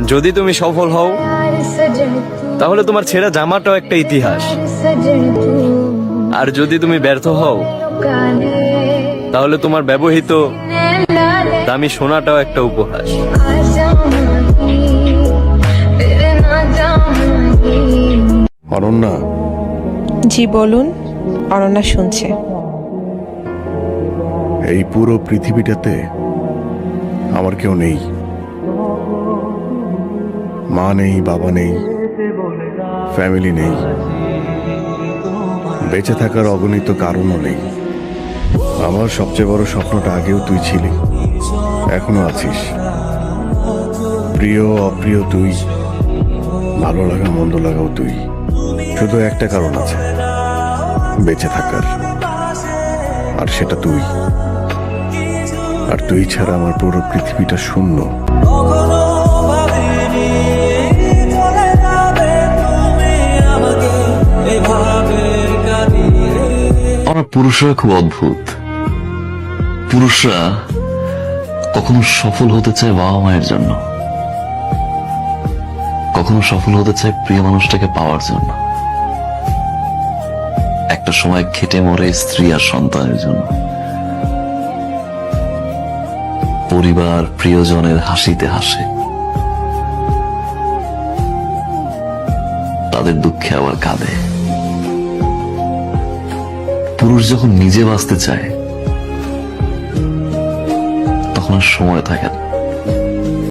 যদি তুমি সফল হও তাহলে তোমার ছেঁড়া জামাটাও একটা ইতিহাস, আর যদি তুমি ব্যর্থ হও তাহলে তোমার ব্যবহৃত দামি সোনাটাও একটা উপহাস। অনন্যা, জি বলুন। অনন্যা শুনছে। এই পুরো পৃথিবীটাতে আমার কেউ নেই। মা নেই, বাবা নেই, ফ্যামিলি নেই, বেঁচে থাকার অগণিত কারণও নেই। আমার সবচেয়ে বড় স্বপ্নটা আগেও তুই ছিলি, এখনো আছিস। প্রিয় অপ্রিয় তুই, ভালো লাগা মন্দ লাগাও তুই। শুধু একটা কারণ আছে বেঁচে থাকার, আর সেটা তুই। আর তুই ছাড়া আমার পুরো পৃথিবীটা শূন্য। আমরা পুরুষরা খুব অদ্ভুত। পুরুষরা কখনো সফল হতে চায় বাবা মায়ের জন্য, কখনো সফল হতে চায় প্রিয় মানুষটাকে পাওয়ার জন্য, একটা সময় খেটে মরে স্ত্রী আর সন্তানের জন্য, পরিবার প্রিয়জনের হাসিতে হাসে, তাদের দুঃখে আবার কাঁদে। পুরুষ যখন নিজে বাঁচতে চায় তখন আর সময় থাকে না।